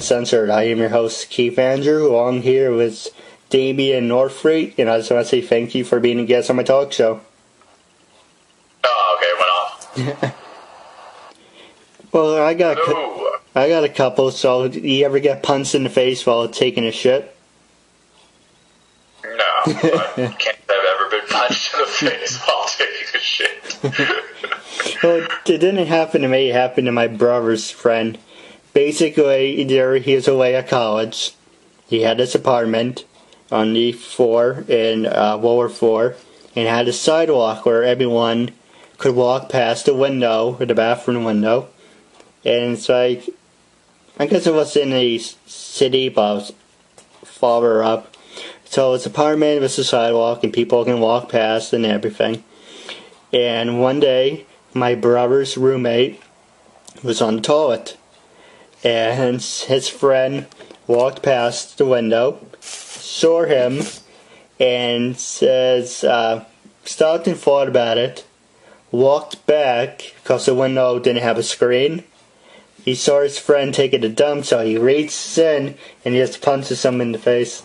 Uncensored. I am your host, Keith Andrew, along here with Damian Norfleet, and I just want to say thank you for being a guest on my talk show. Oh, okay, went off. Well, I got a couple, so do you ever get punched in the face while taking a shit? No, I can't say I've ever been punched in the face while taking a shit. Well, it didn't happen to me, it happened to my brother's friend. Basically, he was away at college. He had this apartment on the floor in lower floor, and had a sidewalk where everyone could walk past the window, or the bathroom window. And it's like, I guess it was in a city, but it was farther up. So it's an apartment with a sidewalk, and people can walk past and everything. And one day, my brother's roommate was on the toilet, and his friend walked past the window, saw him, and says, stopped and thought about it, walked back, because the window didn't have a screen. He saw his friend taking a dump, so he reaches in, and he just punches him in the face.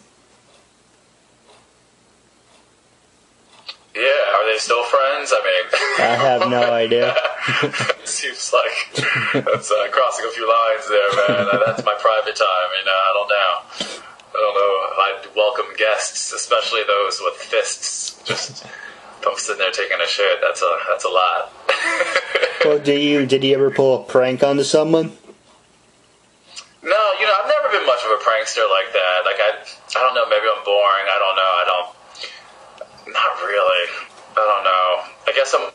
Yeah, are they still friends? I mean, I have no idea. Seems like that's crossing a few lines there, man. That's my private time, I don't know. I don't know if I'd welcome guests, especially those with fists, just sitting there taking a shit. That's a lot. Well, did you ever pull a prank onto someone? No, I've never been much of a prankster like that. Like, I don't know, maybe I'm boring. I don't know. Not really. I don't know. I guess I'm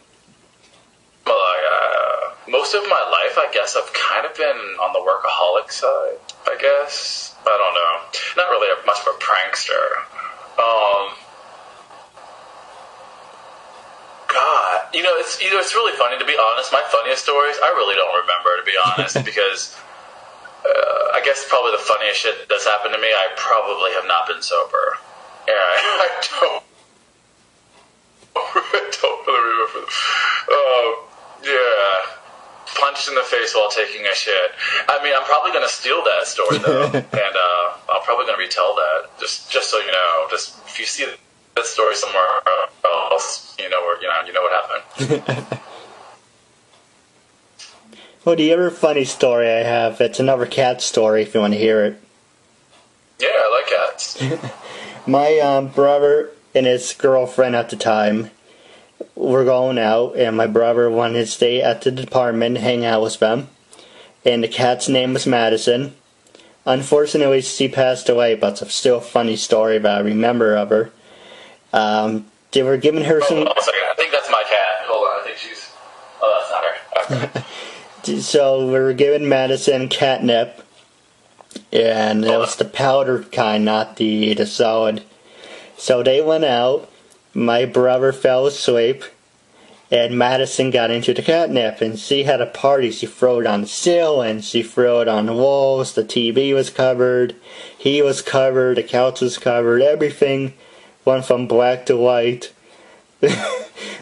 most of my life, I guess I've kind of been on the workaholic side, I guess. I don't know. Not really much of a prankster. God, it's really funny, to be honest. My funniest stories, I really don't remember, to be honest, because I guess probably the funniest shit that's happened to me, I probably have not been sober. Yeah, I don't really remember. Yeah. Punched in the face while taking a shit. I mean, I'm probably going to steal that story, though. And I'm probably going to retell that. Just so you know. Just if you see that story somewhere else, you know what happened. Well, the other funny story I have, it's another cat story if you want to hear it. Yeah, I like cats. My brother and his girlfriend at the time were going out, and my brother wanted to stay at the apartment and hang out with them. And the cat's name was Madison. Unfortunately, she passed away, but it's still a funny story that I remember of her. They were giving her some... Hold on a second. I think that's my cat. Hold on, I think she's... Oh, that's not her. Okay. So we were giving Madison catnip, and it was the powder kind, not the solid. So they went out. My brother fell asleep, and Madison got into the catnip, and she had a party. She threw it on the ceiling, she threw it on the walls, the TV was covered, he was covered, the couch was covered, everything went from black to white.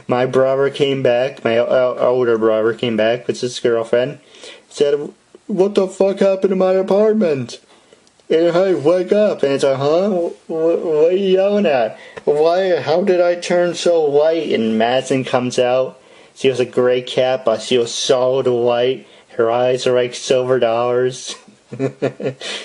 My brother came back, my older brother came back with his girlfriend, said, "What the fuck happened to my apartment? And hey, wake up." And it's like, huh? What are you yelling at? Why? How did I turn so white? And Madison comes out. She was a gray cat, but she was solid white. Her eyes are like silver dollars. It's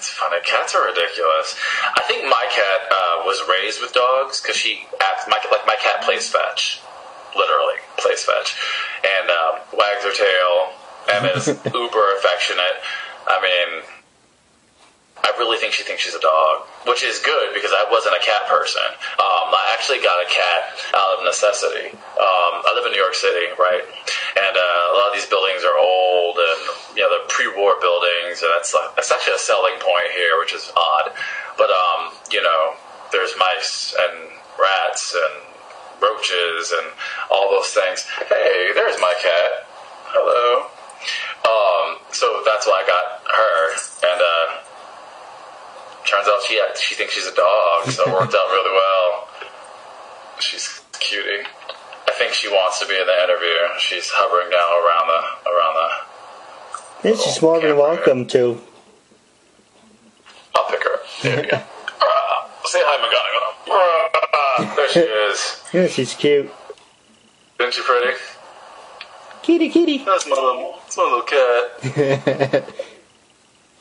funny. Cats are ridiculous. I think my cat was raised with dogs because she acts my cat plays fetch, literally plays fetch, and wags her tail and is uber affectionate. I mean, I really think she thinks she's a dog, which is good because I wasn't a cat person. I actually got a cat out of necessity. I live in New York City, right? And a lot of these buildings are old, and they're pre-war buildings, and that's actually a selling point here, which is odd. But there's mice and rats and roaches and all those things. Hey, there's my cat. Hello. So that's why I got her, and turns out she thinks she's a dog, so it worked out really well. She's a cutie. I think she wants to be in the interview. She's hovering now around She's more than welcome to. I'll pick her up. There we go. Say hi, McGonagall. There she is. Yeah, she's cute. Isn't she pretty? Kitty, kitty. That's my little cat.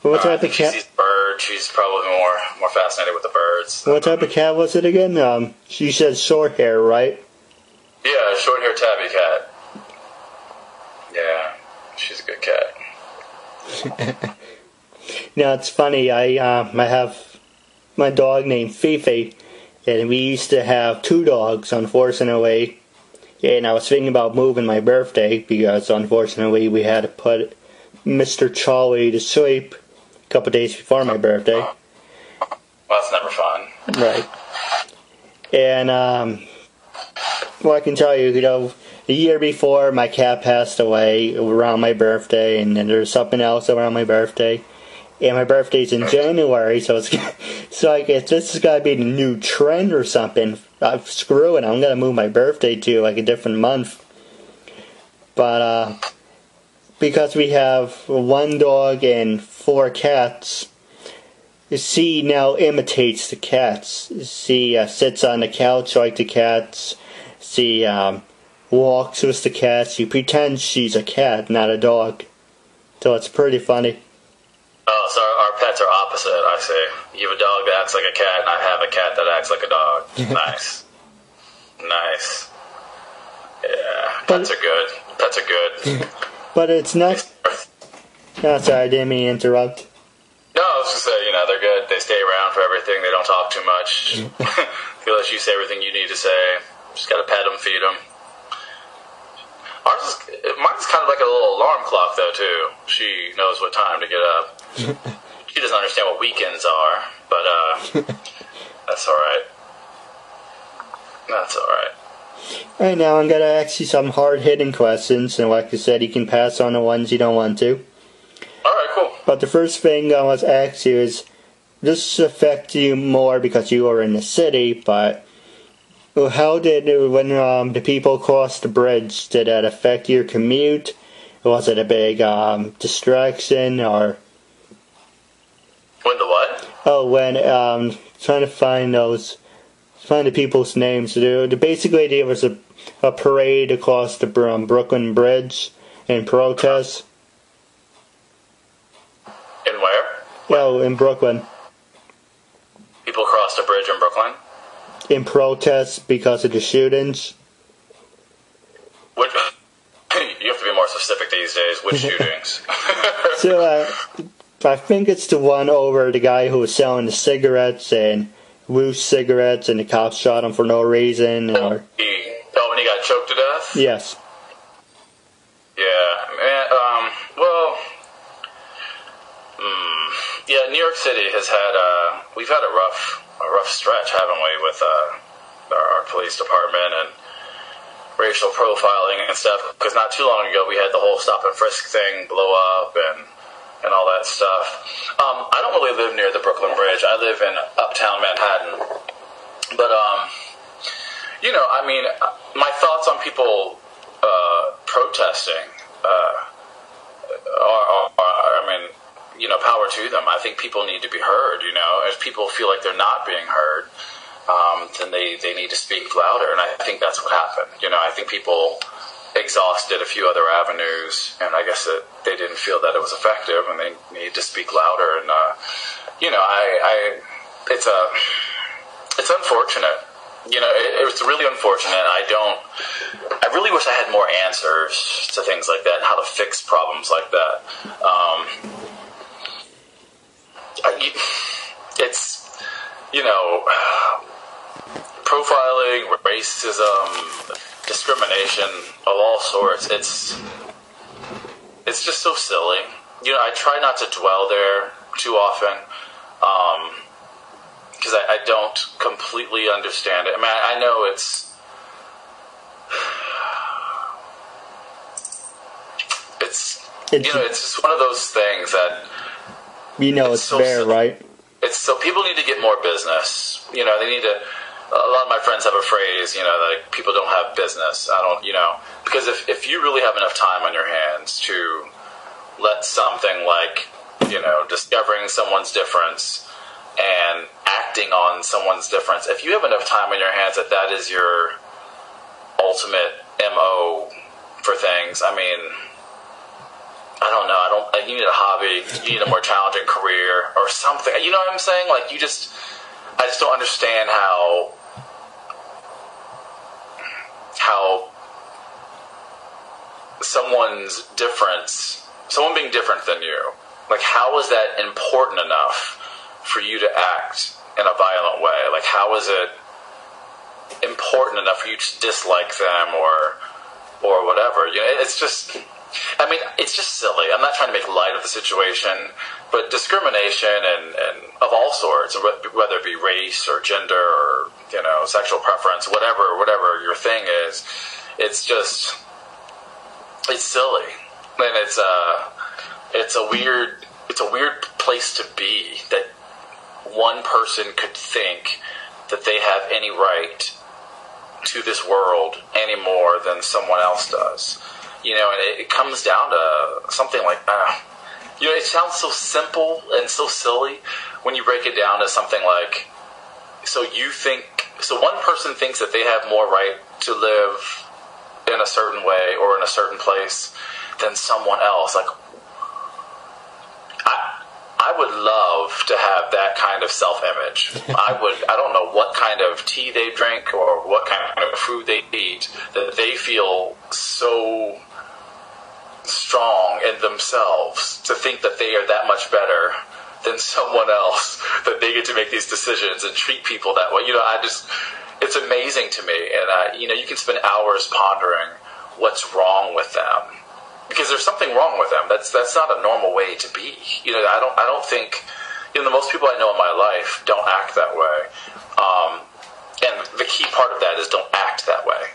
What type of she cat? sees birds. She's probably more fascinated with the birds. What type of cat was it again? She said short hair, right? Yeah, short-haired tabby cat. Yeah, she's a good cat. Now it's funny. I have my dog named Fifi, and we used to have 2 dogs, unfortunately. And I was thinking about moving my birthday because, unfortunately, we had to put Mr. Charlie to sleep a couple days before my birthday. Well, that's never fun. Right. And, well, I can tell you, the year before, my cat passed away around my birthday, and then there's something else around my birthday. And my birthday's in January, so it's like, if this has got to be the new trend or something, screw it, I'm going to move my birthday to, like, a different month. But, because we have 1 dog and 4 cats, C now imitates the cats. C sits on the couch like the cats. C walks with the cats. She pretends she's a cat, not a dog. So it's pretty funny. Oh, so our pets are opposite, I see. You have a dog that acts like a cat, and I have a cat that acts like a dog. Nice. Nice. Yeah, pets are good. Pets are good. But it's not... Oh, sorry, I didn't mean to interrupt. No, I was just saying, they're good. They stay around for everything. They don't talk too much. They let you say everything you need to say. Just gotta pet them, feed them. Mine's kind of like a little alarm clock, though, too. She knows what time to get up. She doesn't understand what weekends are, but that's alright. That's alright. Alright, now I'm going to ask you some hard-hitting questions, and like I said, you can pass on the ones you don't want to. Alright, cool. But the first thing I want to ask you is, this affect you more because you are in the city, but how did, when the people crossed the bridge, did that affect your commute? Was it a big distraction, or... When the what? Oh, when trying to find the people's names. Basically, there was a parade across the Brooklyn Bridge in protest. In where? Oh, in Brooklyn. People crossed a bridge in Brooklyn? In protest because of the shootings. Which, you have to be more specific these days. Which shootings? So, I think it's the one over the guy who was selling the cigarettes and loose cigarettes, and the cops shot him for no reason. Or when he got choked to death? Yes. Yeah, man. Yeah, New York City has had we've had a rough stretch, haven't we, with our police department and racial profiling and stuff. Because not too long ago we had the whole stop and frisk thing blow up and all that stuff. I don't really live near the Brooklyn Bridge. I live in uptown Manhattan. But, my thoughts on people protesting power to them. I think people need to be heard, If people feel like they're not being heard, then they need to speak louder, and I think that's what happened. I think people exhausted a few other avenues, and I guess that they didn't feel that it was effective, and they needed to speak louder. And it's unfortunate. It's really unfortunate. I really wish I had more answers to things like that and how to fix problems like that. It's profiling, racism, discrimination of all sorts. It's just so silly. I try not to dwell there too often, because I don't completely understand it. I mean, I know it's just one of those things that it's so there, silly. Right? It's so people need to get more business. They need to. A lot of my friends have a phrase, that people don't have business. I don't, because if you really have enough time on your hands to let something like, discovering someone's difference and acting on someone's difference, if you have enough time on your hands that is your ultimate MO for things, I mean, I don't know. You need a hobby. You need a more challenging career or something. You know what I'm saying? Like, I just don't understand how someone's difference, someone being different than you, like, how is that important enough for you to act in a violent way? Like, how is it important enough for you to dislike them or whatever? It's just, I mean, it's just silly. I'm not trying to make light of the situation, but discrimination and of all sorts, whether it be race or gender or, sexual preference, whatever your thing is, it's just, it's silly. And it's a weird place to be, that one person could think that they have any right to this world any more than someone else does. And it comes down to something like, it sounds so simple and so silly when you break it down to something like, so one person thinks that they have more right to live in a certain way or in a certain place than someone else. Like, I would love to have that kind of self-image. I don't know what kind of tea they drink or what kind of food they eat, that they feel so strong in themselves to think that they are that much better than someone else, that they get to make these decisions and treat people that way. It's amazing to me. And, you can spend hours pondering what's wrong with them, because there's something wrong with them. That's not a normal way to be. I don't think, the most people I know in my life don't act that way. And the key part of that is don't act that way.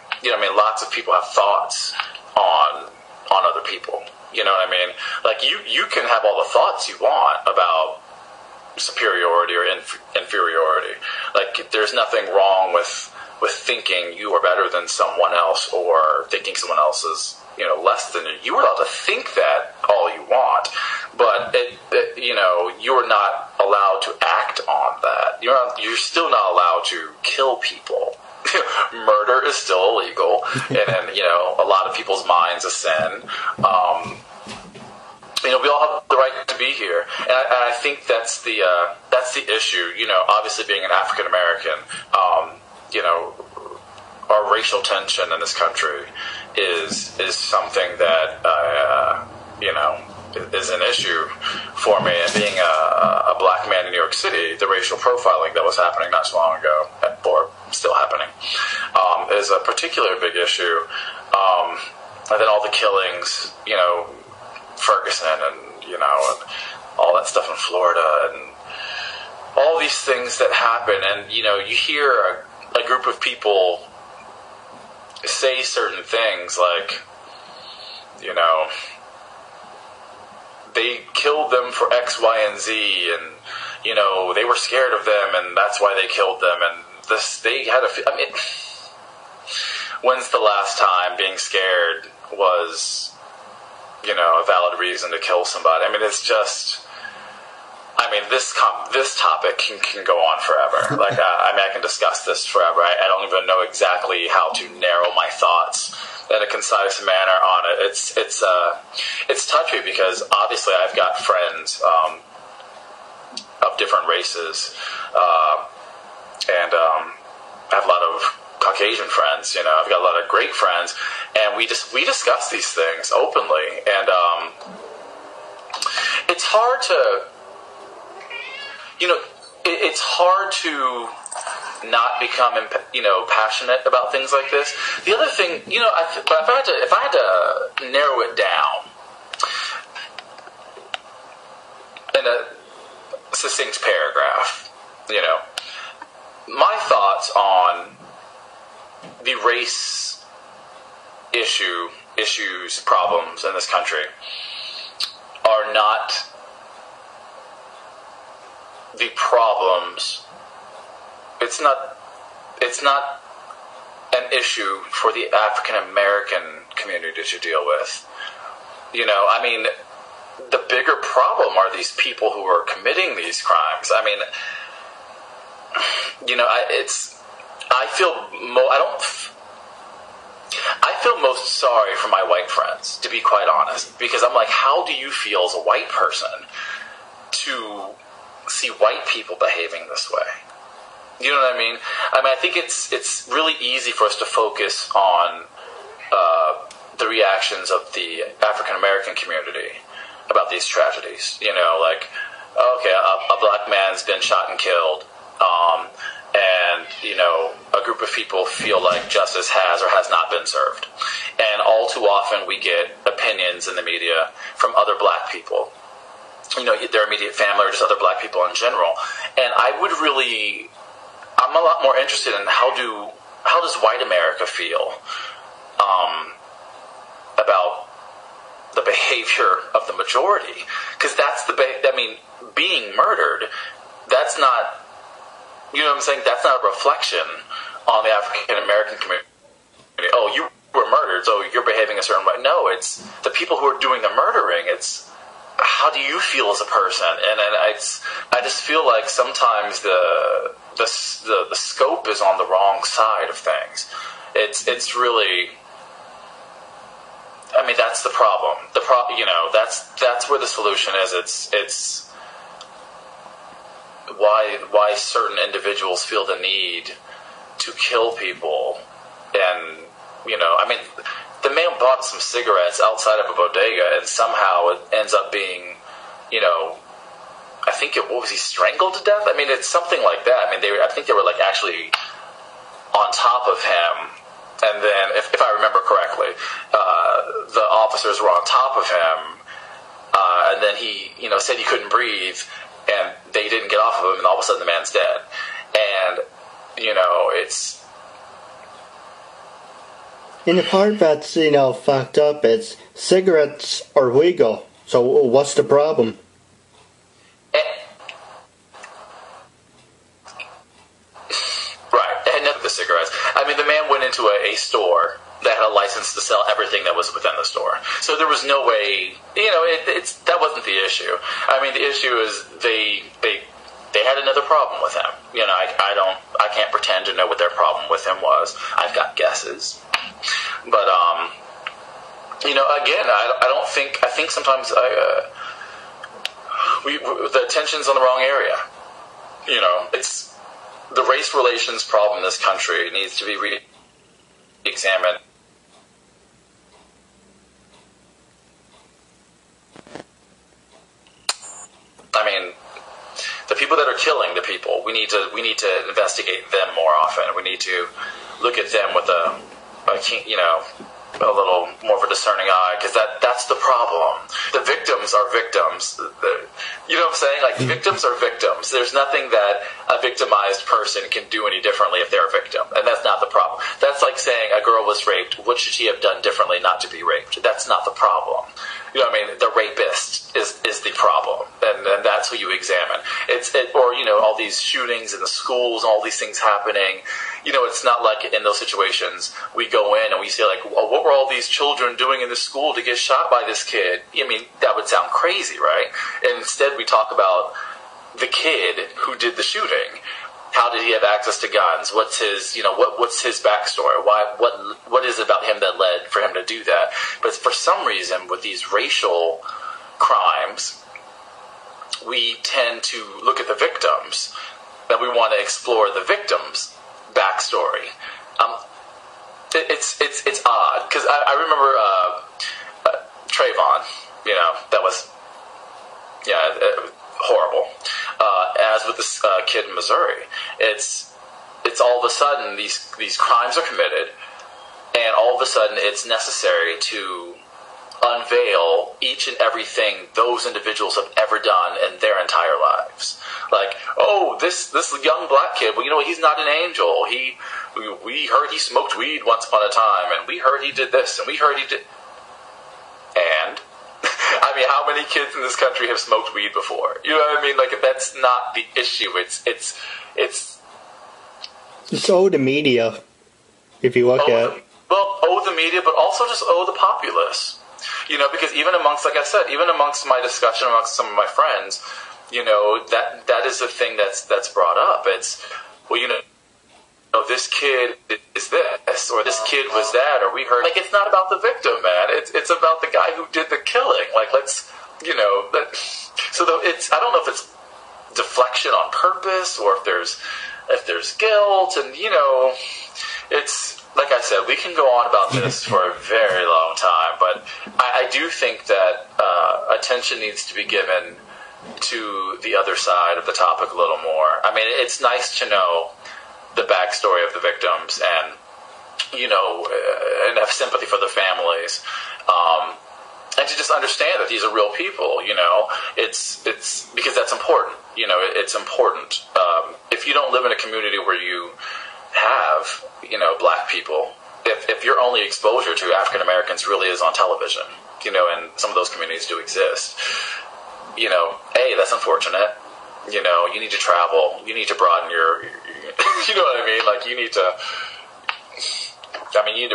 Lots of people have thoughts on other people. You know what I mean? Like, you can have all the thoughts you want about superiority or inferiority. Like, there's nothing wrong with thinking you are better than someone else, or thinking someone else is, less than you. You're allowed to think that all you want, but you're not allowed to act on that. You're still not allowed to kill people. Murder is still illegal, and a lot of people's minds a sin. We all have the right to be here, and I think that's the issue. Obviously, being an African American, our racial tension in this country is something that is an issue for me. And being a black man in New York City, the racial profiling that was happening not so long ago, or still happening, is a particular big issue. And then all the killings, Ferguson and and all that stuff in Florida, and all these things that happen, and you hear a group of people say certain things like, they killed them for X, Y, and Z, and they were scared of them, and that's why they killed them, and they had when's the last time being scared was a valid reason to kill somebody? It's just, this topic can go on forever. Like, I can discuss this forever. I don't even know exactly how to narrow my thoughts in a concise manner on it. It's touchy, because obviously I've got friends of different races, and I have a lot of Caucasian friends. I've got a lot of great friends, and we discuss these things openly, and it's hard to, it's hard to not become, passionate about things like this. The other thing, if I had to narrow it down in a succinct paragraph, my thoughts on the race issues, problems in this country are not the problems. It's not an issue for the African American community to deal with. the bigger problem are these people who are committing these crimes. I mean, I feel most sorry for my white friends, to be quite honest, because I'm like, how do you feel as a white person to see white people behaving this way? You know what I mean? I think it's really easy for us to focus on the reactions of the African American community about these tragedies. You know, like, okay, a black man's been shot and killed, and, you know, a group of people feel like justice has or has not been served. And all too often we get opinions in the media from other black people, you know, their immediate family or just other black people in general. And I'm a lot more interested in how does white America feel about the behavior of the majority? Because that's being murdered, that's not, you know what I'm saying? That's not a reflection on the African American community. Oh, you were murdered, so you're behaving a certain way. No, it's the people who are doing the murdering. It's how do you feel as a person? And I just feel like sometimes the scope is on the wrong side of things. It's really, I mean, that's the problem. You know, that's where the solution is. It's why certain individuals feel the need to kill people. And, you know, I mean, the man bought some cigarettes outside of a bodega, and somehow it ends up being, you know, I think what was he, strangled to death? I mean, it's something like that. I mean, I think they were like actually on top of him, and then if I remember correctly, the officers were on top of him, and then he, you know, said he couldn't breathe, and they didn't get off of him, and all of a sudden the man's dead. And, you know, it's... And the part that's, you know, fucked up is cigarettes are legal. So what's the problem? Right. And none of the cigarettes. I mean, the man went into a store that had a license to sell everything that was within the store. So there was no way, you know, that wasn't the issue. I mean, the issue is they had another problem with him. You know, I can't pretend to know what their problem with him was. I've got guesses. But, you know, again, I think sometimes the attention's on the wrong area. You know, it's the race relations problem in this country needs to be re-examined. I mean, the people that are killing the people, we need to investigate them more often. We need to look at them with a little more of a discerning eye, because that's the problem. The victims are victims. You know what I'm saying? Like, victims are victims. There's nothing that a victimized person can do any differently if they're a victim, and that's not the problem. That's like saying a girl was raped. What should she have done differently not to be raped? That's not the problem. You know what I mean? The rapist is the problem, and that's who you examine. Or, you know, all these shootings in the schools and all these things happening. You know, it's not like in those situations we go in and we say, like, well, what were all these children doing in the school to get shot by this kid? I mean, that would sound crazy, right? And instead we talk about the kid who did the shooting. How did he have access to guns? What's his, you know, what's his backstory? What is it about him that led for him to do that? But for some reason, with these racial crimes, we tend to look at the victims, and we want to explore the victims' backstory. It's odd, because I remember Trayvon. You know, that was horrible. As with this kid in Missouri, it's all of a sudden these crimes are committed, and all of a sudden it's necessary to unveil each and everything those individuals have ever done in their entire lives. Like, oh, this young black kid, well, you know, he's not an angel. We heard he smoked weed once upon a time, and we heard he did this, and we heard he did. And I mean, how many kids in this country have smoked weed before? You know what I mean? Like, that's not the issue. It's owe the media, if you look at. Well, owe the media, but also just owe the populace. Because even amongst, like I said, even amongst my discussion amongst some of my friends, that is the thing that's brought up. It's, well, this kid is this, or this kid was that, or we heard. Like, it's not about the victim, man. It's about the guy who did the killing. Like, let's, that. So it's, I don't know if it's deflection on purpose or if there's guilt, and it's, like I said, we can go on about this for a very long time, but I do think that attention needs to be given to the other side of the topic a little more. I mean, it's nice to know the backstory of the victims and, and have sympathy for the families. And to just understand that these are real people, it's because that's important. It's important. If you don't live in a community where you have, black people, if your only exposure to African Americans really is on television, and some of those communities do exist, that's unfortunate. You need to travel. You need to broaden your you know what I mean? Like, you need to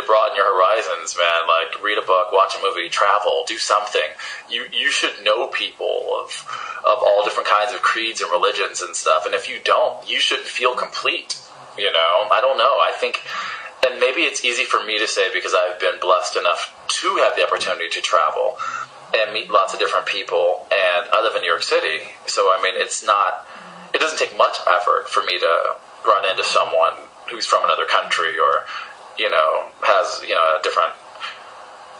broaden your horizons, man. Like, read a book, watch a movie, travel, do something. You should know people of all different kinds of creeds and religions and stuff. And if you don't, you shouldn't feel complete. I don't know. I think, and maybe it's easy for me to say because I've been blessed enough to have the opportunity to travel and meet lots of different people. And I live in New York City, so it doesn't take much effort for me to run into someone who's from another country or, has, a different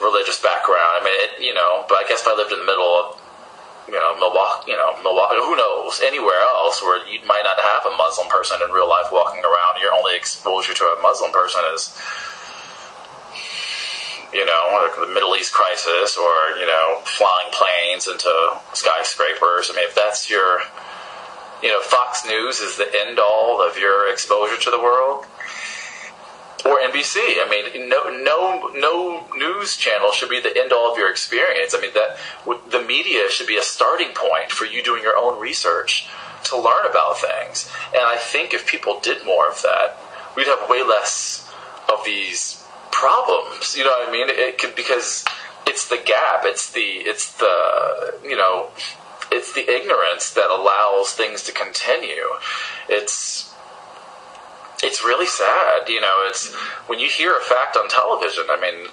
religious background. I mean, but I guess if I lived in the middle of, Milwaukee, who knows, anywhere else where you might not have a Muslim person in real life walking around, your only exposure to a Muslim person is, the Middle East crisis or, flying planes into skyscrapers. I mean, if that's your, Fox News is the end all of your exposure to the world, or NBC. I mean, no news channel should be the end all of your experience. I mean, that the media should be a starting point for you doing your own research to learn about things. And I think if people did more of that, we'd have way less of these problems. You know what I mean? It could, because it's the gap. It's the ignorance that allows things to continue. It's really sad, it's when you hear a fact on television. I mean,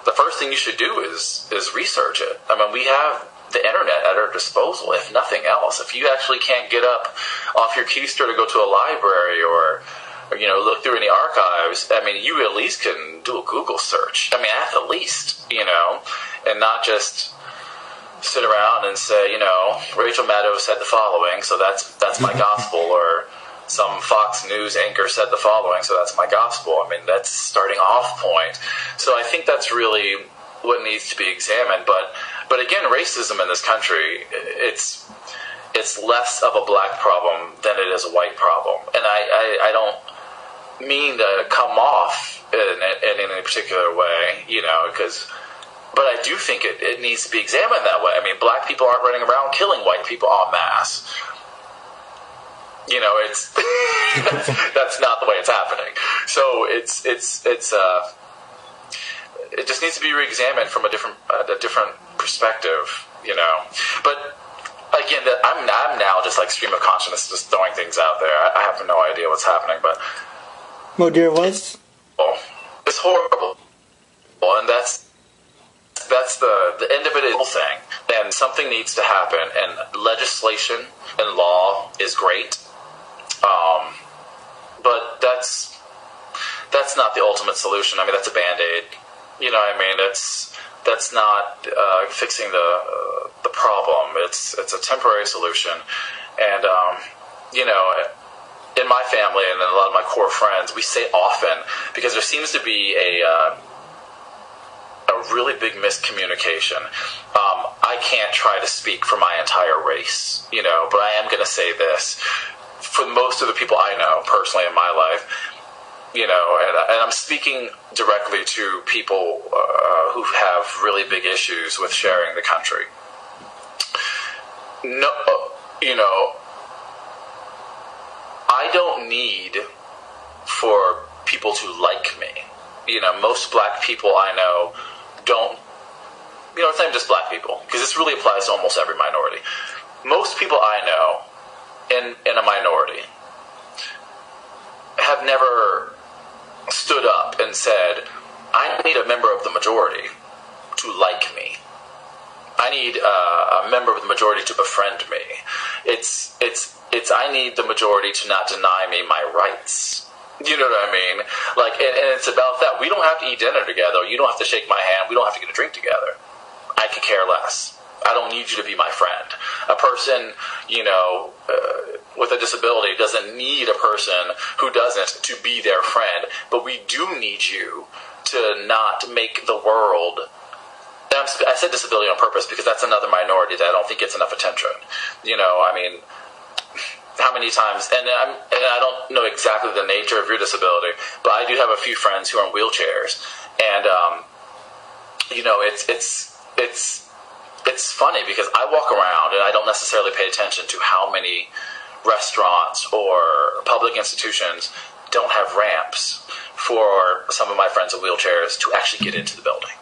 the first thing you should do is research it. I mean, we have the internet at our disposal, if nothing else. If you actually can't get up off your keister to go to a library or look through any archives, I mean, you at least can do a Google search. I mean, at the least, and not just sit around and say, Rachel Maddow said the following, so that's my gospel, or some Fox News anchor said the following, so that's my gospel. I mean, that's starting off point. So I think that's really what needs to be examined. But again, racism in this country, it's less of a black problem than it is a white problem. And I don't mean to come off in any particular way, but I do think it needs to be examined that way. I mean, black people aren't running around killing white people en masse. It's that's not the way it's happening. So it just needs to be re-examined from a different perspective, But again, I'm now just like stream of consciousness, just throwing things out there. I have no idea what's happening, but dear, what's it's horrible, and that's the end of it is the whole thing. And something needs to happen, and legislation and law is great. But that's not the ultimate solution. I mean, that's a Band-Aid. You know what I mean? That's not fixing the problem. It's a temporary solution. And, in my family and in a lot of my core friends, we say often, because there seems to be a really big miscommunication. I can't try to speak for my entire race, but I am going to say this. For most of the people I know personally in my life, and I'm speaking directly to people who have really big issues with sharing the country. No, I don't need for people to like me. Most black people I know don't it's not even just black people, because this really applies to almost every minority. Most people I know in a minority have never stood up and said, I need a member of the majority to like me. I need a member of the majority to befriend me. It's I need the majority to not deny me my rights. You know what I mean? Like, and it's about that. We don't have to eat dinner together. You don't have to shake my hand. We don't have to get a drink together. I could care less. I don't need you to be my friend. A person, with a disability doesn't need a person who doesn't to be their friend. But we do need you to not make the world... And I said disability on purpose because that's another minority that I don't think gets enough attention. How many times, and I don't know exactly the nature of your disability, but I do have a few friends who are in wheelchairs, and it's funny because I walk around and I don't necessarily pay attention to how many restaurants or public institutions don't have ramps for some of my friends in wheelchairs to actually get into the building.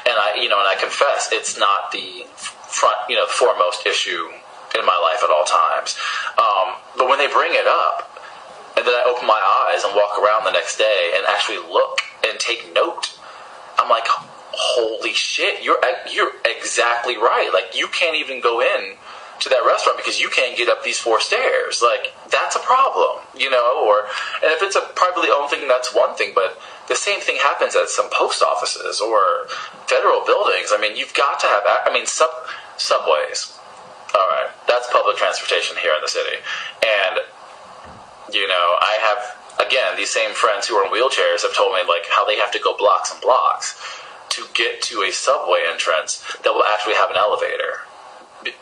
And I confess it's not the foremost issue in my life at all times. But when they bring it up, and then I open my eyes and walk around the next day and actually look and take note, I'm like, holy shit, you're exactly right. Like, you can't even go in to that restaurant because you can't get up these 4 stairs. Like, that's a problem, and if it's a privately owned thing, that's one thing, but the same thing happens at some post offices or federal buildings. I mean, you've got to have, subways. All right, that's public transportation here in the city. And, I have, again, these same friends who are in wheelchairs have told me, like, how they have to go blocks and blocks to get to a subway entrance that will actually have an elevator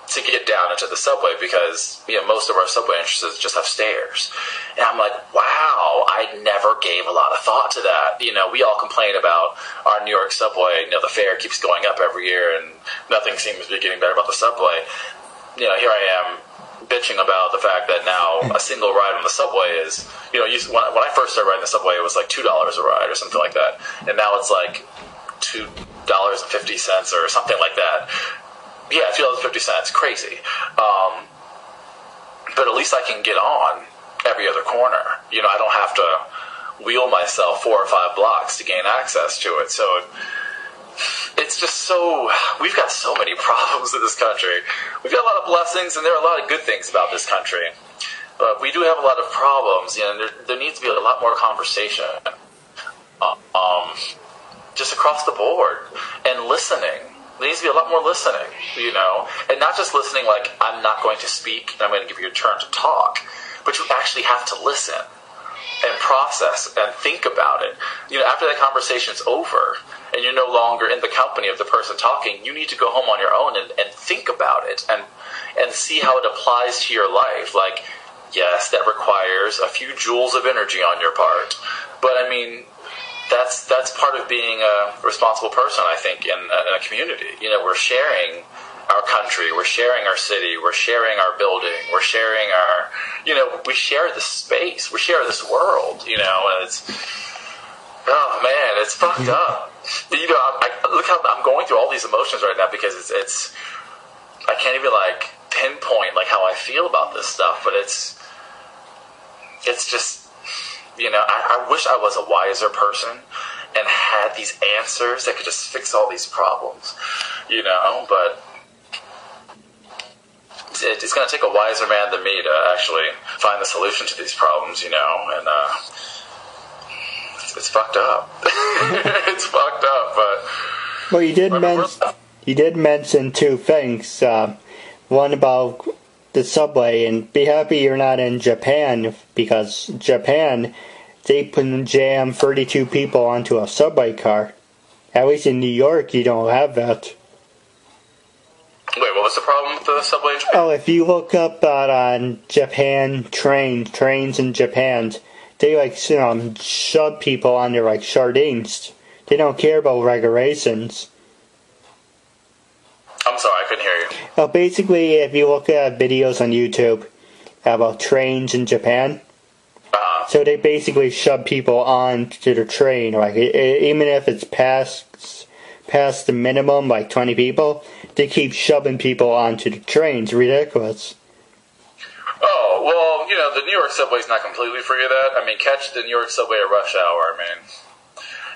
to get down into the subway because, most of our subway entrances just have stairs. And I'm like, wow, I never gave a lot of thought to that. We all complain about our New York subway. The fare keeps going up every year and nothing seems to be getting better about the subway. Here I am bitching about the fact that now a single ride on the subway is, when I first started riding the subway, it was like $2 a ride or something like that. And now it's like $2.50 or something like that. Yeah, $2.50, crazy. But at least I can get on every other corner. I don't have to wheel myself 4 or 5 blocks to gain access to it. So it's just we've got so many problems in this country. We've got a lot of blessings, and there are a lot of good things about this country. But we do have a lot of problems, and there needs to be a lot more conversation, just across the board, and listening. There needs to be a lot more listening, and not just listening like I'm not going to speak and I'm going to give you a turn to talk, but you actually have to listen and process and think about it. After that conversation's over and you're no longer in the company of the person talking, you need to go home on your own and think about it and see how it applies to your life. Like, yes, that requires a few joules of energy on your part, but I mean, that's part of being a responsible person, I think, in a community. We're sharing our country, we're sharing our city, we're sharing our building, we're sharing our, we share this space, we share this world, and it's, oh man, it's fucked up. Look how I'm going through all these emotions right now because it's I can't even like pinpoint like how I feel about this stuff, but it's just, I wish I was a wiser person and had these answers that could just fix all these problems, but it's going to take a wiser man than me to actually find the solution to these problems, and it's fucked up. It's fucked up, but... Well, you did mention 2 things. One about the subway, and be happy you're not in Japan, because Japan, they can jam 32 people onto a subway car. At least in New York, you don't have that. Wait, what was the problem with the subway in Japan? Oh, if you look up on Japan trains in Japan, they shove people onto like sardines. They don't care about regulations. I'm sorry, I couldn't hear you. Well, basically, if you look at videos on YouTube about trains in Japan, so they basically shove people onto the train, like even if it's past the minimum, like 20 people, they keep shoving people onto the trains. Ridiculous. Oh, well, the New York subway's not completely free of that. I mean, catch the New York subway at rush hour. I mean,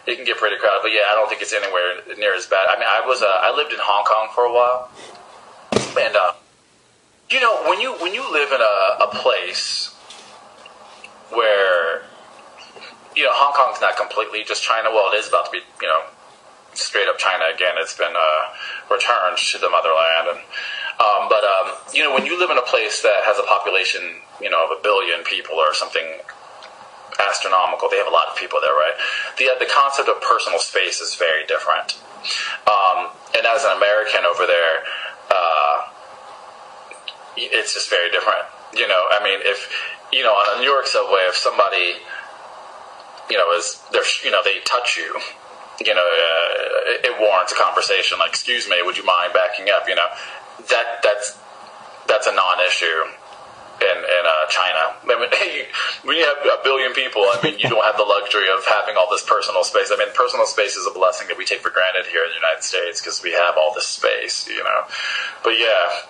it can get pretty crowded, but yeah, I don't think it's anywhere near as bad. I mean, I lived in Hong Kong for a while, and when you live in a place where Hong Kong's not completely just China. Well, it is about to be straight up China again. It's been returned to the motherland, and when you live in a place that has a population of 1 billion people or something astronomical, they have a lot of people there, right? The concept of personal space is very different. And as an American over there, it's just very different. I mean, if on a New York subway, if somebody they touch you, it warrants a conversation. Like, excuse me, would you mind backing up? That's a non-issue in China. I mean, when you have 1 billion people, I mean, you don't have the luxury of having all this personal space. I mean, personal space is a blessing that we take for granted here in the United States because we have all this space, But yeah,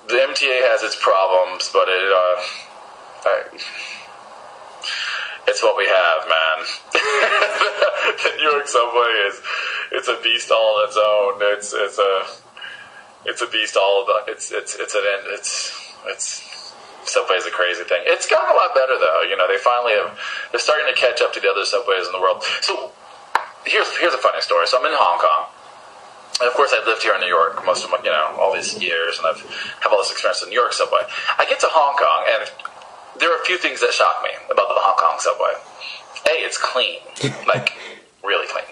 the MTA has its problems, but it's what we have, man. The New York subway it's a beast all on its own. It's a beast all about. It's subway's a crazy thing. It's gotten a lot better though. They're starting to catch up to the other subways in the world. So here's a funny story. So I'm in Hong Kong. And of course, I've lived here in New York most of my, all these years, and I've have all this experience in the New York subway. I get to Hong Kong, and there are a few things that shock me about the Hong Kong subway. A, it's clean, like really clean.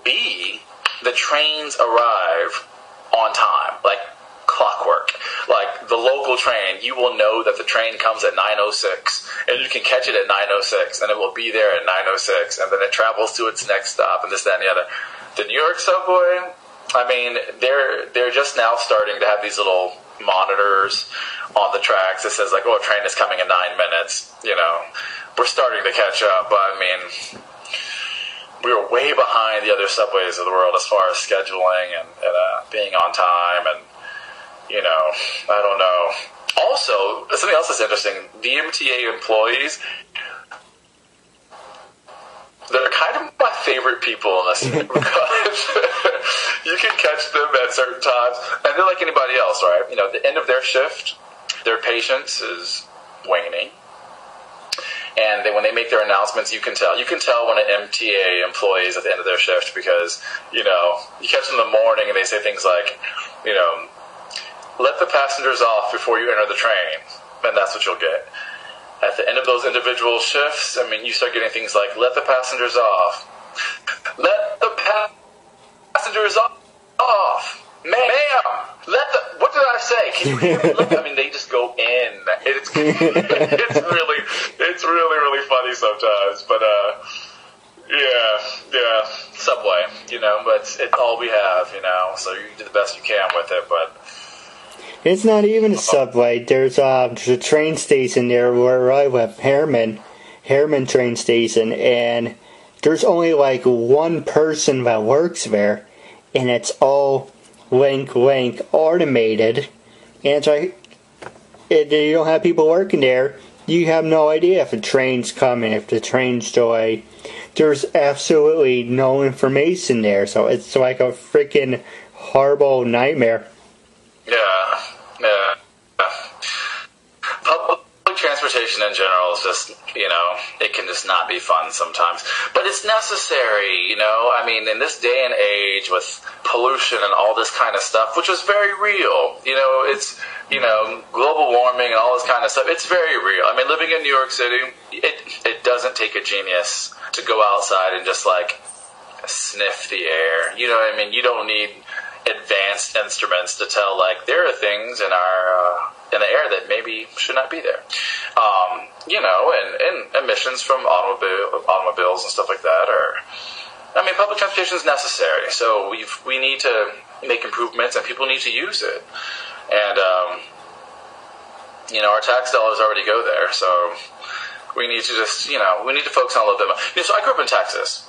B, the trains arrive on time, like clockwork. Like the local train, you will know that the train comes at 9:06, and you can catch it at 9:06, and it will be there at 9:06, and then it travels to its next stop, and this, that, and the other. The New York subway, I mean, they're just now starting to have these little monitors on the tracks that says, like, oh, a train is coming in 9 minutes. We're starting to catch up, but I mean, we were way behind the other subways of the world as far as scheduling and being on time, and I don't know. Also, something else that's interesting, the MTA employees, they're kind of my favorite people in this because you can catch them at certain times, and they're like anybody else, right? The end of their shift, their patience is waning, and when they make their announcements, you can tell. You can tell when an MTA employee is at the end of their shift because you catch them in the morning and they say things like, let the passengers off before you enter the train, and that's what you'll get. At the end of those individual shifts, I mean, you start getting things like, let the passengers off. Let the passengers off. Ma'am, what did I say? Can you hear me? Look, I mean, they just go in. It's really funny sometimes. But, yeah, subway, but it's all we have, so you do the best you can with it, but... It's not even a subway. There's a train station there where I live, Harriman train station, and there's only like one person that works there, and it's all wink automated, and it's like, if you don't have people working there, you have no idea if a train's coming, if the train's delayed. There's absolutely no information there, so it's like a freaking horrible nightmare. Yeah. Public transportation in general is just, it can just not be fun sometimes. But it's necessary, I mean, in this day and age with pollution and all this kind of stuff, which is very real, it's, global warming and all this kind of stuff, it's very real. I mean, living in New York City, it doesn't take a genius to go outside and just, like, sniff the air. You know what I mean? You don't need advanced instruments to tell, like, there are things in in the air that maybe should not be there. And emissions from automobiles and stuff like that public transportation is necessary. So we need to make improvements, and people need to use it. And our tax dollars already go there, so we need to just we need to focus on a little bit more. So I grew up in Texas.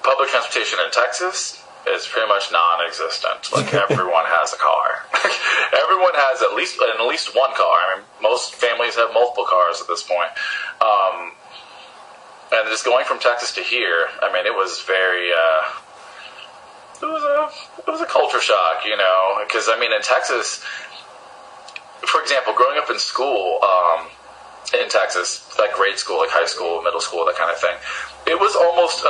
public transportation in Texas is pretty much non-existent. Like, everyone has a car. Everyone has at least one car. I mean, most families have multiple cars at this point. And just going from Texas to here, I mean, it was very, it was a culture shock, you know, because, I mean, in Texas, for example, growing up in school, in Texas, like grade school, like high school, middle school, that kind of thing, it was almost,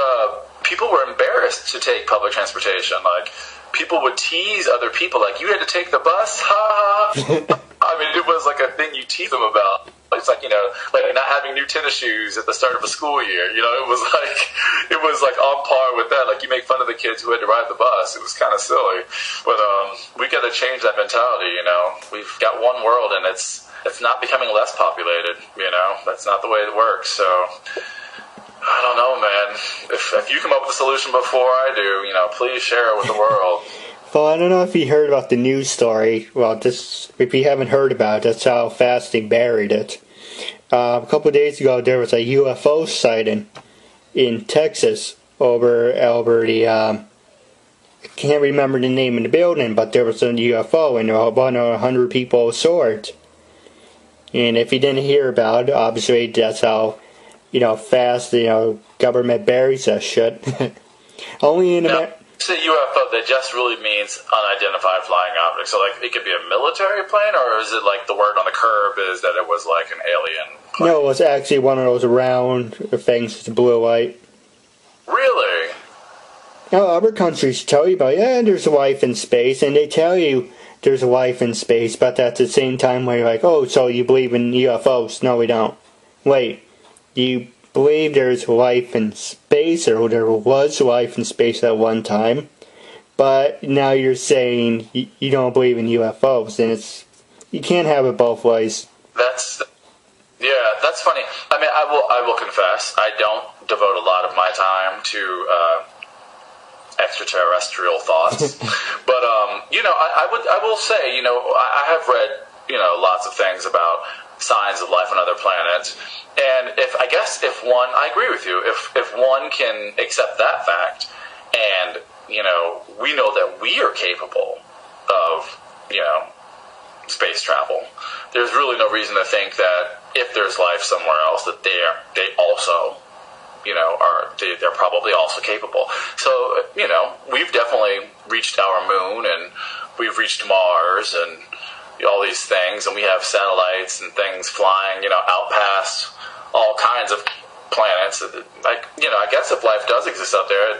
people were embarrassed to take public transportation. Like, people would tease other people, like, you had to take the bus, ha ha. I mean, it was like a thing you tease them about. It's like, you know, like not having new tennis shoes at the start of a school year. You know, it was like on par with that. Like, you make fun of the kids who had to ride the bus. It was kind of silly. But we got to change that mentality, you know. We've got one world, and it's not becoming less populated, you know. That's not the way it works. So, I don't know, man. If you come up with a solution before I do, you know, please share it with the world. Well, I don't know if you heard about the news story. Well, if you haven't heard about it, that's how fast they buried it. A couple of days ago, there was a UFO sighting in Texas over the, I can't remember the name of the building, but there was a UFO, and about 100 people saw it. And if you didn't hear about it, obviously that's how, you know, fast, you know, government buries that shit. Only in America. Say UFO, that just really means unidentified flying object. So, like, it could be a military plane, or is it like the word on the curb is that it was like an alien plane? No, it was actually one of those round things with the blue light. Really? Now, other countries tell you about, yeah, there's life in space, and they tell you there's life in space, but at the same time, when you're like, oh, so you believe in UFOs? No, we don't. Wait, you believe there's life in space, or there was life in space at one time, but now you're saying you don't believe in UFOs, and you can't have it both ways. That's funny. I mean, I will confess, I don't devote a lot of my time to extraterrestrial thoughts, but you know, I will say, you know, I have read, you know, lots of things about signs of life on other planets. And I agree with you, if one can accept that fact, and, you know, we know that we are capable of, you know, space travel, there's really no reason to think that if there's life somewhere else, that they also, you know, they're probably also capable. So, you know, we've definitely reached our moon, and we've reached Mars, and all these things, and we have satellites and things flying, you know, out past all kinds of planets. Like, you know, I guess if life does exist out there,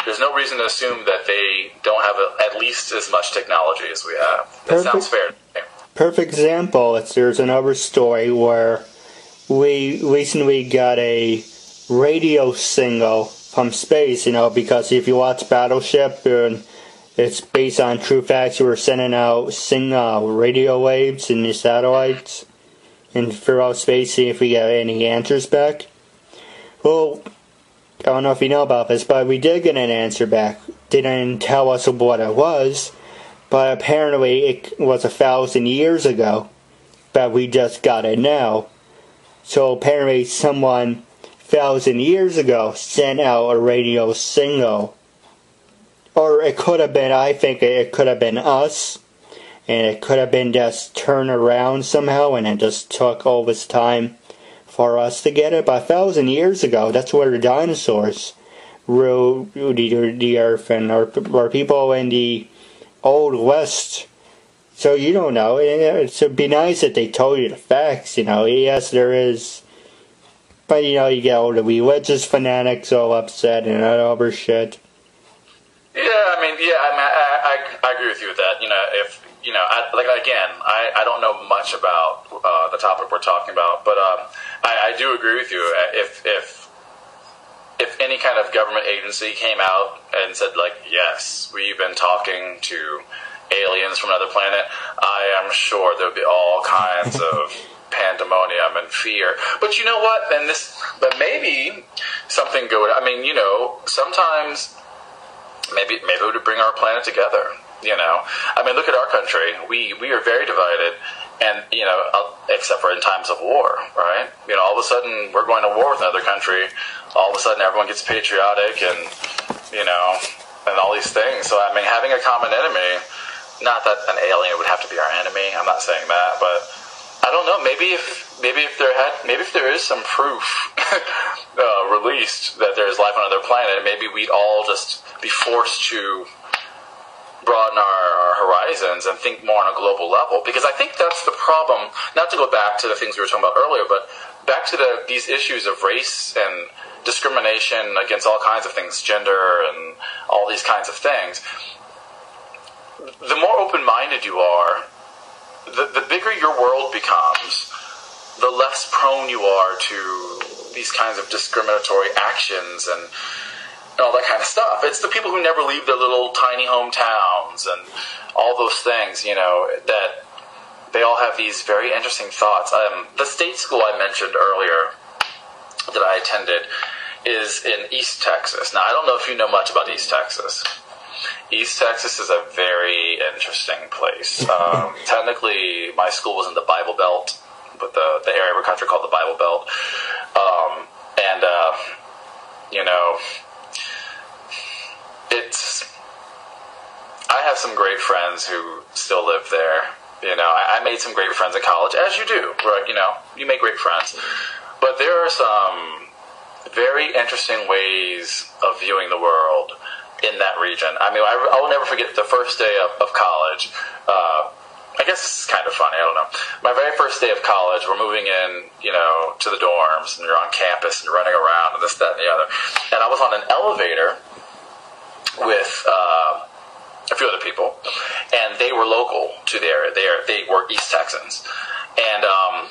there's no reason to assume that they don't have at least as much technology as we have. That sounds fair to me. Perfect example. There's another story where we recently got a radio signal from space, you know, because if you watch Battleship, and it's based on true facts, we were sending out radio waves in the satellites and throughout space, see if we got any answers back. Well, I don't know if you know about this, but we did get an answer back. They didn't tell us what it was, but apparently it was 1,000 years ago, but we just got it now. So apparently someone 1,000 years ago sent out a radio signal. Or it could have been, I think it could have been us, and it could have been just turned around somehow, and it just took all this time for us to get it. But 1,000 years ago, that's where the dinosaurs ruled the earth, and or people in the Old West. So you don't know. It would be nice if they told you the facts, you know. Yes, there is. But, you know, you get all the religious fanatics all upset and all over shit. I agree with you with that. You know, if, you know, I don't know much about the topic we're talking about, but I do agree with you. If any kind of government agency came out and said, like, yes, we've been talking to aliens from another planet, I am sure there would be all kinds of pandemonium and fear. But you know what? But maybe something good. I mean, you know, sometimes maybe we would bring our planet together. You know, I mean, look at our country. We are very divided, and, you know, except for in times of war, right? You know, all of a sudden we're going to war with another country. all of a sudden everyone gets patriotic and, you know, and all these things. So, I mean, having a common enemy, not that an alien would have to be our enemy, I'm not saying that, but I don't know, maybe if there is some proof released that there's life on another planet, maybe we'd all just be forced to broaden our horizons and think more on a global level, because I think that's the problem. Not to go back to the things we were talking about earlier, but back to these issues of race and discrimination against all kinds of things, gender and all these kinds of things. The more open-minded you are, the bigger your world becomes, the less prone you are to these kinds of discriminatory actions and all that kind of stuff. It's the people who never leave their little tiny hometowns and all those things, you know, that they all have these very interesting thoughts. The state school I mentioned earlier that I attended is in East Texas. Now, I don't know if you know much about East Texas. East Texas is a very interesting place. Technically, my school was in the Bible Belt, but the area of the country called the Bible Belt. You know, I have some great friends who still live there. You know, I made some great friends in college, as you do, right? You know, you make great friends. But there are some very interesting ways of viewing the world in that region. I mean, I will never forget the first day of college. I guess this is kind of funny, I don't know. My very first day of college, we're moving in, you know, to the dorms, and you're on campus, and you're running around, and this, that, and the other. And I was on an elevator with a few other people, and they were local to the area. They were East Texans. And,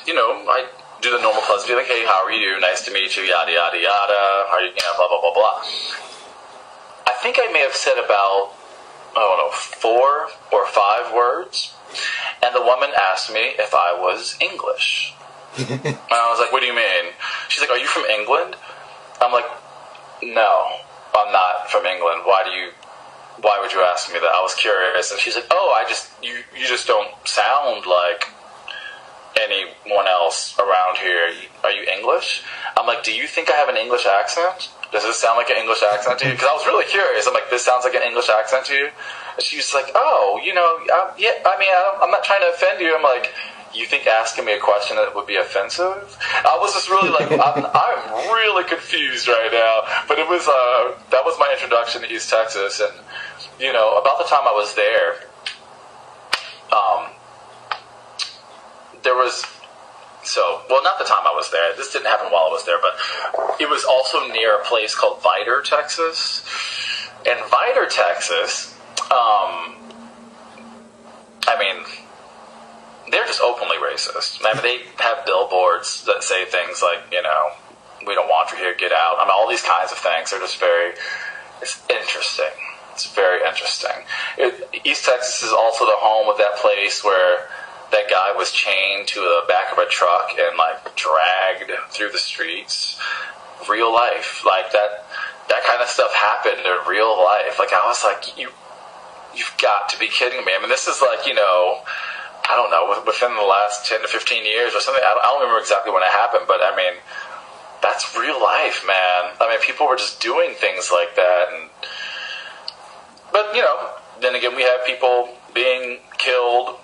you know, I do the normal pleasantry, like, hey, how are you? Nice to meet you, yada, yada, yada. How are you, you know, blah, blah, blah, blah. I think I may have said about, I don't know, 4 or 5 words. And the woman asked me if I was English. And I was like, what do you mean? She's like, are you from England? I'm like, no, I'm not from England. Why would you ask me that? I was curious. And she's like, oh, you just don't sound like anyone else around here. Are you English? I'm like, do you think I have an English accent? Does this sound like an English accent to you? Because I was really curious. I'm like, this sounds like an English accent to you? And she's like, oh, you know, yeah, I mean, I'm not trying to offend you. I'm like, you think asking me a question that would be offensive? I was just really like, I'm really confused right now. But it was, that was my introduction to East Texas. And, you know, about the time I was there, there was... So, well, not the time I was there. This didn't happen while I was there, but it was also near a place called Vidor, Texas. And Vidor, Texas, I mean, they're just openly racist. I mean, they have billboards that say things like, you know, we don't want you here, get out. I mean, all these kinds of things. They're just it's interesting. It's very interesting. East Texas is also the home of that place where that guy was chained to the back of a truck and, like, dragged through the streets. Real life. Like, that kind of stuff happened in real life. Like, I was like, you've got to be kidding me. I mean, this is like, you know, I don't know, within the last 10 to 15 years or something. I don't remember exactly when it happened, but, I mean, that's real life, man. I mean, people were just doing things like that. But, you know, then again, we have people being killed,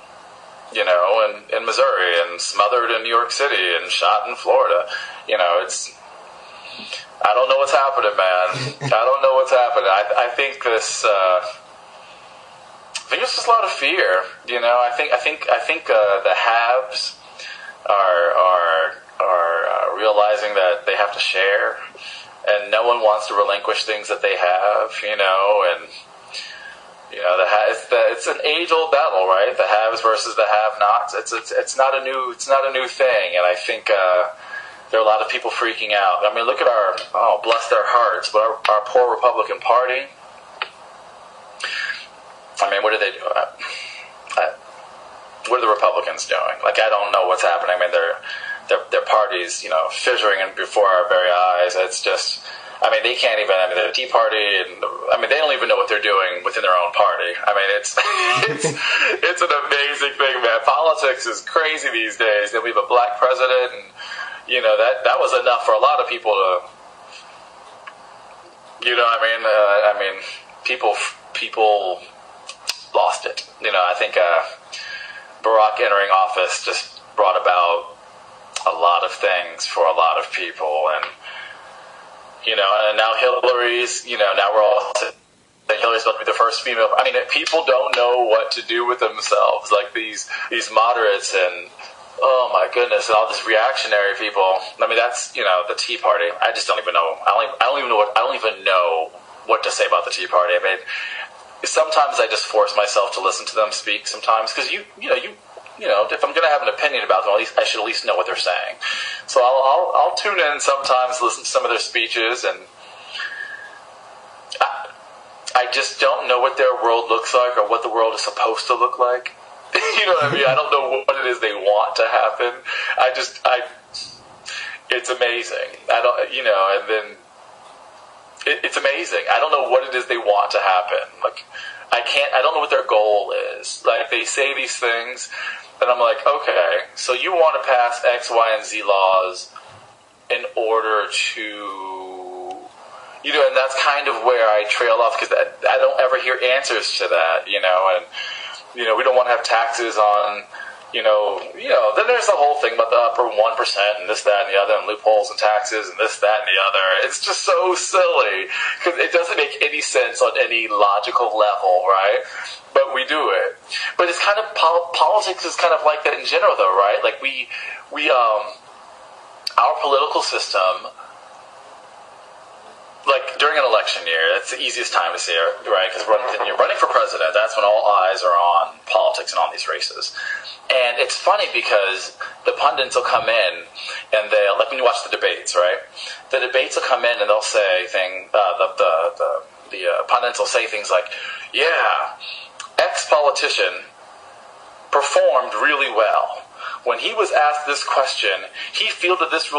you know, in Missouri, and smothered in New York City, and shot in Florida. You know, I don't know what's happening, man. I don't know what's happening. I think this, I think it's just a lot of fear. You know, I think the haves are realizing that they have to share, and no one wants to relinquish things that they have. You know, and you know, it's an age-old battle, right? The haves versus the have-nots. It's not a new thing, and I think there are a lot of people freaking out. I mean, look at bless their hearts, but our poor Republican Party. I mean, what do they do? What are the Republicans doing? Like, I don't know what's happening. I mean, their parties, you know, fissuring before our very eyes. It's just. I mean, they can't even. I mean, the Tea Party, and they don't even know what they're doing within their own party. I mean, it's an amazing thing, man. Politics is crazy these days. Then we have a black president, and you know that was enough for a lot of people to You know what I mean, people lost it. You know, I think Barack entering office just brought about a lot of things for a lot of people, and you know, and now Hillary's, you know, now we're all saying Hillary's about to be the first female. I mean, people don't know what to do with themselves, like these moderates and oh my goodness, and all these reactionary people. I mean, that's, you know, the Tea Party. I just don't even know. I don't even know what to say about the Tea Party. I mean, sometimes I just force myself to listen to them speak. Sometimes because you know, if I'm going to have an opinion about them, at least I should at least know what they're saying. So I'll tune in sometimes, listen to some of their speeches, and I just don't know what their world looks like or what the world is supposed to look like. You know what I mean? I don't know what it is they want to happen. It's amazing. I don't, you know, and then it's amazing. I don't know what it is they want to happen. Like, I don't know what their goal is. Like, they say these things, and I'm like, okay, so you want to pass X, Y, and Z laws in order to, you know, and that's kind of where I trail off, because I don't ever hear answers to that, you know, and, you know, we don't want to have taxes on, you know, then there's the whole thing about the upper 1% and this, that, and the other, and loopholes and taxes and this, that, and the other. It's just so silly because it doesn't make any sense on any logical level, right? But we do it. But it's kind of, politics is kind of like that in general, though, right? Like our political system, like during an election year, that's the easiest time to see it, right? Because when you're running for president, that's when all eyes are on politics and on these races. And it's funny because the pundits will come in and they'll, like when you watch the debates, right? The debates will come in and they'll say things, the pundits will say things like, yeah, X politician performed really well. When he was asked this question, he fielded this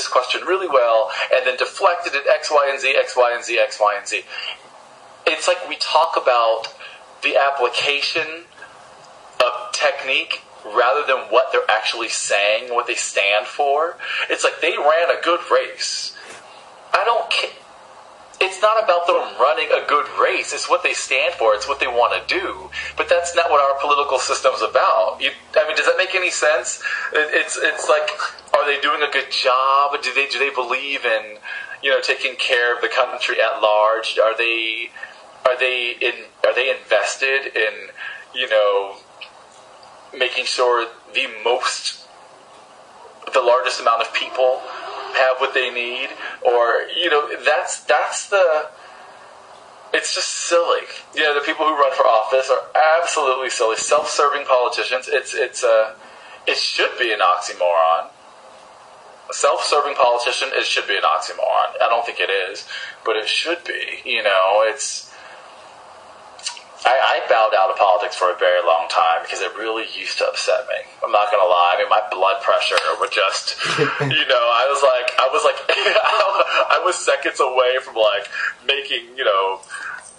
question really well, and then deflected it X, Y, and Z, X, Y, and Z, X, Y, and Z. It's like we talk about the application of technique rather than what they're actually saying, what they stand for. It's like they ran a good race. I don't care. It's not about them running a good race. It's what they stand for. It's what they want to do. But that's not what our political system's about. I mean, does that make any sense? It's like, are they doing a good job? Do they believe in, you know, taking care of the country at large? Are they invested in, you know, making sure the largest amount of people have what they need? Or, you know, it's just silly. You know, the people who run for office are absolutely silly, self-serving politicians. It should be an oxymoron. A self-serving politician, it should be an oxymoron. I don't think it is, but it should be. You know, I bowed out of politics for a very long time because it really used to upset me. I'm not going to lie. I mean, my blood pressure would just, you know, I was like, I was seconds away from like making, you know,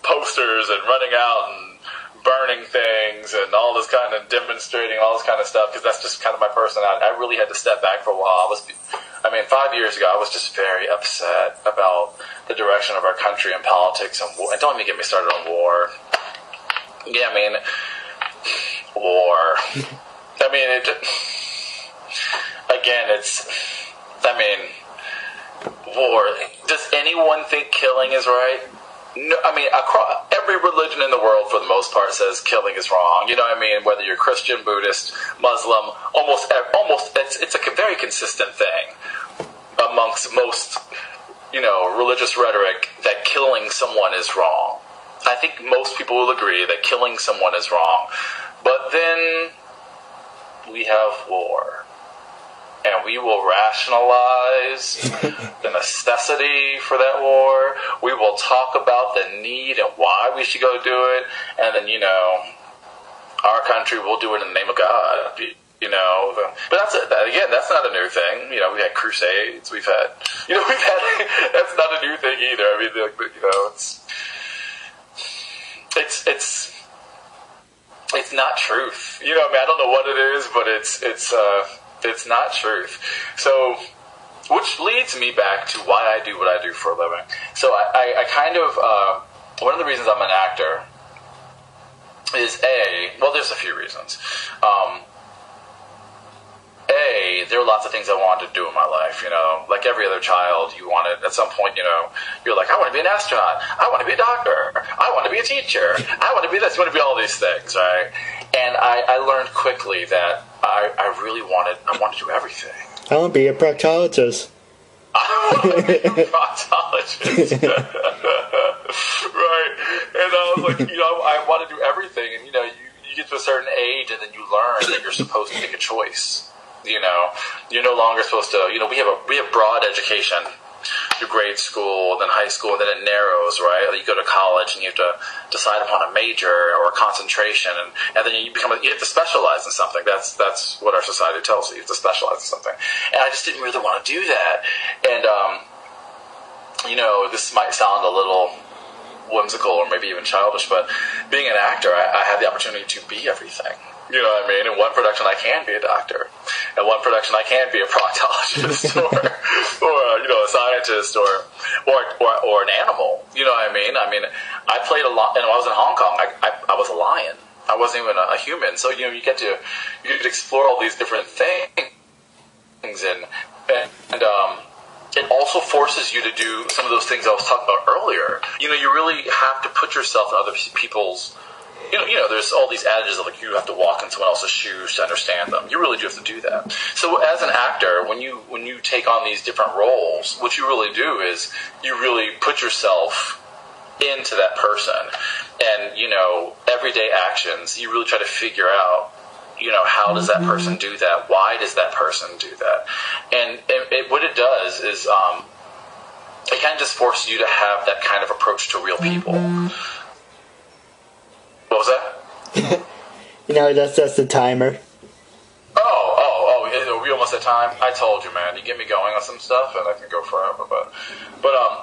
posters and running out and burning things and all this kind of demonstrating, all this kind of stuff, because that's just kind of my personality. I really had to step back for a while. 5 years ago, I was just very upset about the direction of our country and politics and war. And don't even get me started on war. Yeah, I mean, war. I mean, war. Does anyone think killing is right? No, I mean, across every religion in the world, for the most part, says killing is wrong. You know what I mean? Whether you're Christian, Buddhist, Muslim, almost, it's a very consistent thing amongst most, you know, religious rhetoric that killing someone is wrong. I think most people will agree that killing someone is wrong. But then we have war. And we will rationalize the necessity for that war. We will talk about the need and why we should go do it. And then, you know, our country will do it in the name of God. You know, but that's not a new thing. You know, we've had crusades. That's not a new thing either. I mean, you know, it's not truth. You know, I mean, I don't know what it is, but it's not truth. So which leads me back to why I do what I do for a living. So I kind of, one of the reasons I'm an actor is there's a few reasons. There are lots of things I wanted to do in my life, like every other child. You wanted, at some point, you're like, I want to be an astronaut, I want to be a doctor, I want to be a teacher, I want to be this, I want to be all these things, right? And I learned quickly that I really wanted to do everything. I want to be a proctologist. I want to be a proctologist. Right. And I was like, I want to do everything. And, you get to a certain age and then you learn that you're supposed to make a choice. You're no longer supposed to, we have broad education through grade school, then high school, and then it narrows, right? You go to college and you have to decide upon a major or a concentration, and then you have to specialize in something. That's what our society tells you. You have to specialize in something. And I just didn't really want to do that. And, this might sound a little whimsical or maybe even childish, but being an actor, I had the opportunity to be everything. You know what I mean? In one production, I can be a doctor. In one production, I can be a proctologist, or a scientist, or an animal. You know what I mean? I played a lot, and when I was in Hong Kong, I was a lion. I wasn't even a human. So you get to explore all these different things, and it also forces you to do some of those things I was talking about earlier. You really have to put yourself in other people's. There's all these adages of you have to walk in someone else's shoes to understand them. You really do have to do that. So as an actor, when you take on these different roles, what you really do is you really put yourself into that person. And, everyday actions, you really try to figure out, how does that person do that? Why does that person do that? And what it does is it kind of just forces you to have that kind of approach to real people. What was that? That's the timer. Are we almost at time? I told you, man. You get me going on some stuff, and I can go forever. But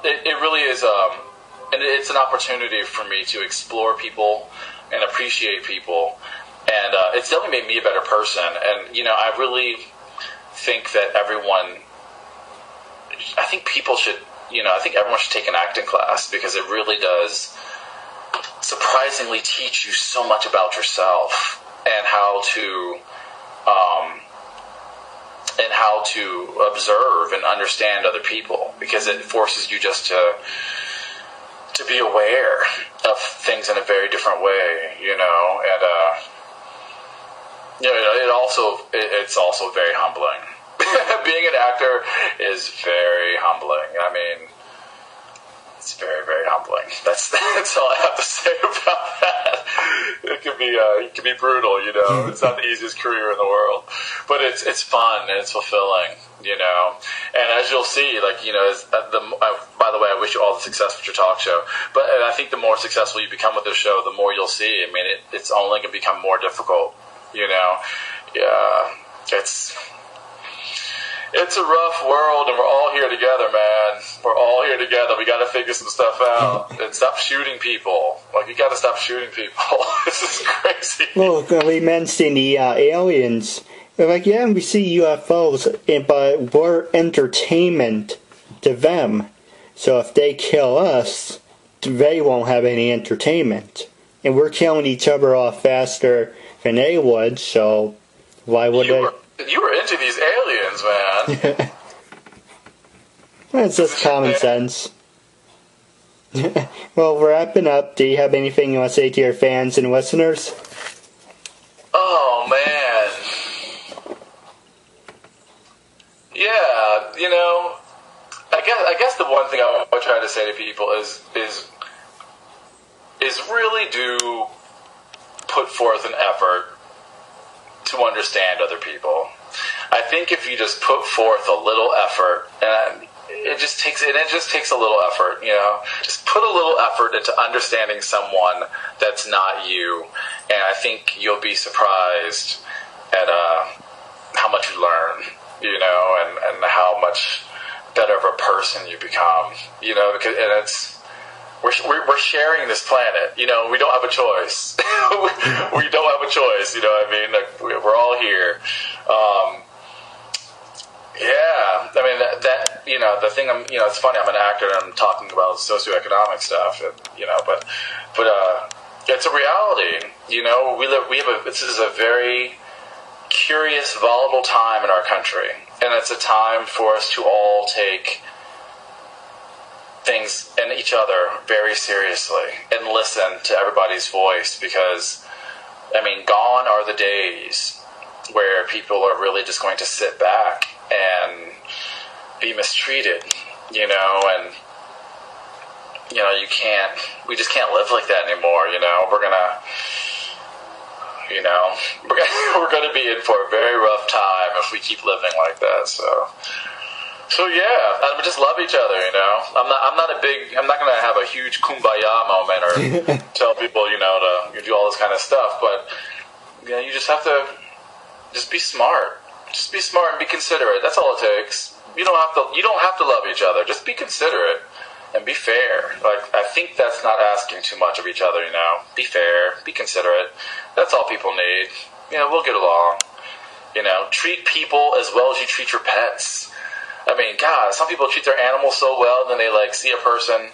it really is, and it's an opportunity for me to explore people and appreciate people, and it's definitely made me a better person. And I really think that I think people should, I think everyone should take an acting class, because it really does surprisingly teach you so much about yourself and how to observe and understand other people, because it forces you just to be aware of things in a very different way, and it's also very humbling. Being an actor is very humbling. It's very, very humbling. That's all I have to say about that. It can be brutal, It's not the easiest career in the world, but it's fun and it's fulfilling, And as you'll see, by the way, I wish you all the success with your talk show. But I think the more successful you become with this show, the more you'll see. It's only going to become more difficult, Yeah, it's a rough world, and we're all here together, man. We're all here together. We got to figure some stuff out and stop shooting people. You got to stop shooting people. This is crazy. Look, we mentioned the aliens. Yeah, we see UFOs, but we're entertainment to them. So if they kill us, they won't have any entertainment. And we're killing each other off faster than they would, so why would they? You were into these aliens, man. It's just common sense. Well, wrapping up, do you have anything you want to say to your fans and listeners? Oh, man. Yeah, I guess the one thing I would try to say to people is really do put forth an effort to understand other people. I think if you just put forth a little effort, and it just takes a little effort, just put a little effort into understanding someone that's not you, and I think you'll be surprised at how much you learn, and how much better of a person you become, because we're sharing this planet, we don't have a choice. we don't have a choice, we're all here. That the thing it's funny. I'm an actor and I'm talking about socioeconomic stuff, but it's a reality. This is a very curious, volatile time in our country, and it's a time for us to all take things and each other very seriously and listen to everybody's voice, because gone are the days where people are really just going to sit back and be mistreated, and we just can't live like that anymore. We're gonna be in for a very rough time if we keep living like that. So yeah, and we just love each other. I'm not gonna have a huge kumbaya moment or tell people to do all this kind of stuff, but you just have to just be smart. Just be smart and be considerate. That's all it takes. You don't have to love each other. Just be considerate and be fair. I think that's not asking too much of each other. Be fair, be considerate. That's all people need. We'll get along. Treat people as well as you treat your pets. God, some people treat their animals so well, then they see a person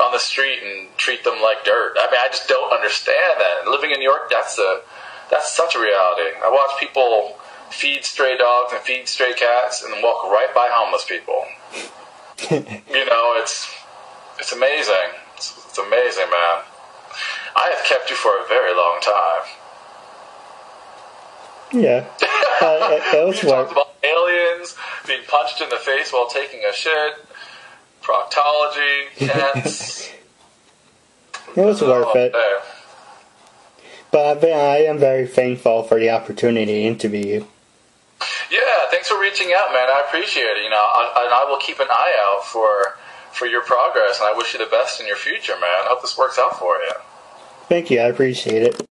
on the street and treat them like dirt. I just don't understand that. And living in New York, that's such a reality. I watch people feed stray dogs and feed stray cats and walk right by homeless people. It's amazing. It's amazing, man. I have kept you for a very long time. Yeah. It was we talked about aliens, being punched in the face while taking a shit, proctology, cats. It was worth it. Man. But I am very thankful for the opportunity to interview you. Yeah, thanks for reaching out, man. I appreciate it. And I will keep an eye out for your progress, and I wish you the best in your future, man. I hope this works out for you. Thank you. I appreciate it.